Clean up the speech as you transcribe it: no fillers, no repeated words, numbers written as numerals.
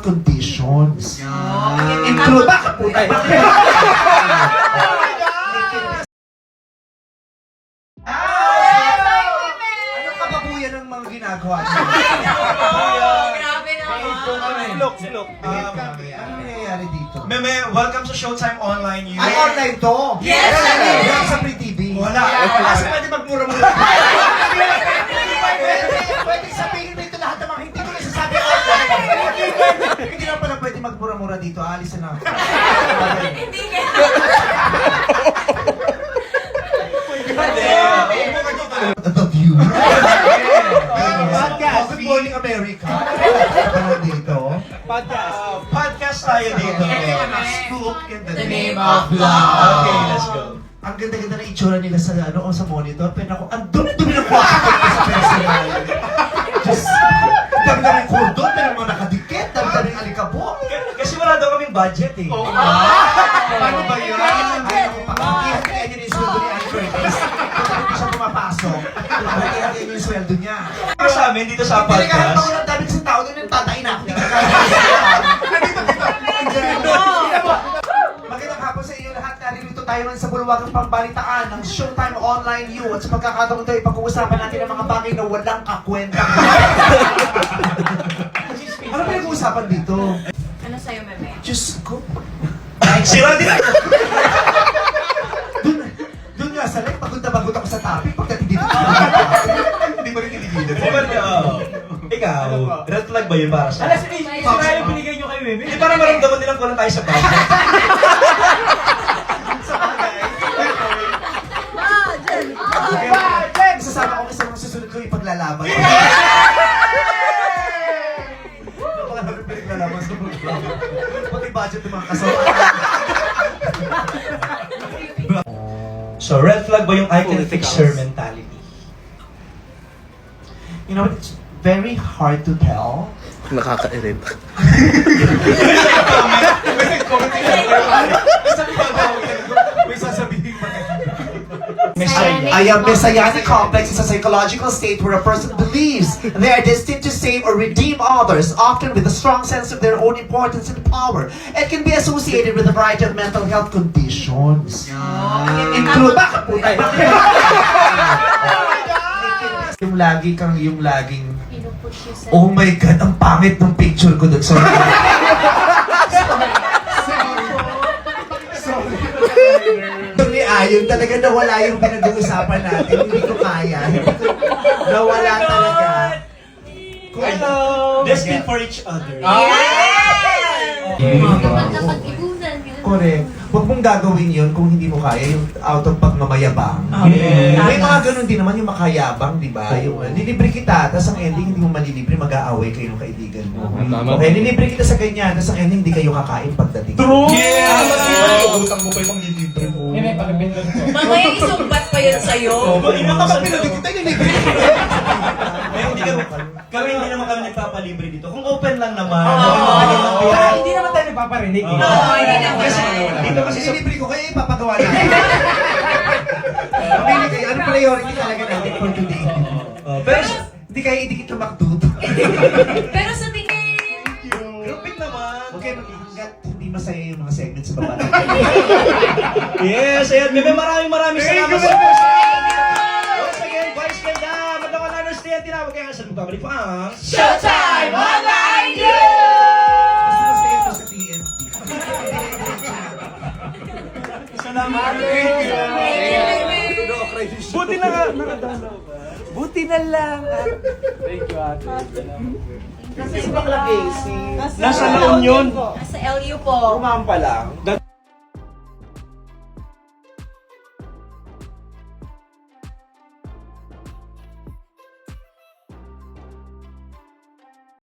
conditions. Include, bakit po tayo? Anong kababuyan ng mga ginagawa niyo? Grabe naman. Look. Ano nangyayari dito? Meme, welcome sa Showtime Online. Ay, online to? Yes! Wala sa Free TV? Wala. Kasi pwede magmura-mura. Pwede sabihin mo ito lahat ng mga hindi ko nasasabi online. Hindi na pala pwede magmura-mura dito. Aalisin na ako. Hindi ka. The View. Podcast. Good Morning America. Ano dito? Podcast tayo dito. Scoop in the name name of of love. Okay, let's go. Ang ganda-ganda ng itsura nila sa sa monitor. Pero ako, ang dumi-dumi ng kwarto ko sa personal. Just, dami-dami ng kordon, pero mga nakadikit, dami-dami ng alikabok. Kasi wala daw kaming budget eh. Paano ba yun? Ay, ako, pagkikihan niya yung sweldo ni Android. Kapag hindi siya pumapasok, pagkikihan niya yung sweldo niya. Para sa amin dito sa Pinagahan pa podcast. ko ng damit sa tao, doon yung tatay na ako. Magandang hapon sa inyo lahat. Naririto tayo ngayon sa bulwagang pambalitaan ng Showtime Online U. At sa pagkakataon ito, ipag-uusapan natin ang mga bagay na walang kakwenta. Ano pinag-uusapan dito? Ano sa'yo, Meme? Diyos ko. Sira din ako. Doon nga sa live, pagod na pagod ako sa topic. Pagdating dito, hindi mo rin tinigilan. Ikaw, red flag ba yun para sa Alas, sira yung binigay nyo kay Meme. Hindi para maramdaman nilang kulang tayo sa budget. Okay, sasama ko sa mga susunod ko ipaglalaban. Baka namin pinaglalaban sa mga pati budget ng mga kasama. So, red flag ba yung I can fix her mentality? You know, it's very hard to tell. Nakaka-irib. May sasabihin pa. Messianic A messianic complex is a psychological state where a person believes they are destined to save or redeem others, often with a strong sense of their own importance and power. It can be associated with a variety of mental health conditions. Include, bakit po tayo? Yung laging, Pinupush you sa... oh my God, ang pangit ng picture ko doon. Sorry. Sorry, ayon talaga nawala yung pinag-uusapan natin. Hindi ko kaya. Nawala talaga. Hello! Destined for each other. Kapag-ibunan, gano'n. Correct. Huwag mong gagawin yun kung hindi mo kaya yung out of pagmamayabang. Yes. May mga ganun din naman yung makayabang, di ba? Yung nilibre kita, tapos ang ending hindi mo malilibre, mag-aaway kayo ng kaibigan mo. Okay, nilibre kita sa ganyan, tapos ang ending hindi kayo kakain pagdating. True! Yes! Utang mo pa yung manglilibre mo. Meme, pagpindot ko. Mamaya isumbat pa yun sa'yo. Bakit ka pinagin kita, nilibre kita? Hindi naman kami nagpapalibre dito. Kung open lang naman. Hindi naman tayo nagpaparinig. Oo, hindi naman. Kasi dito kasi Kasi sa nilibre ko, kaya ipapagawa natin. Pamili kayo, ano priority talaga natin for today? pero Hindi kaya idikit na McDo. Pero sa tingin... grouping naman. Okay, hanggat hindi masaya yung mga segments sa baba. Yes, ayan. Maraming salamat sa once again, Vice Ganda. Magandang understand. Tinawag kayo sa magbabalik pa ang Showtime Online Mas masaya ito sa TNT. Salamat. Buti na nakadalaw ba? Buti na lang. Thank you, ate. Kasi ibang lagi, si... Nasa La Union. Nasa LU po. Rumampa lang.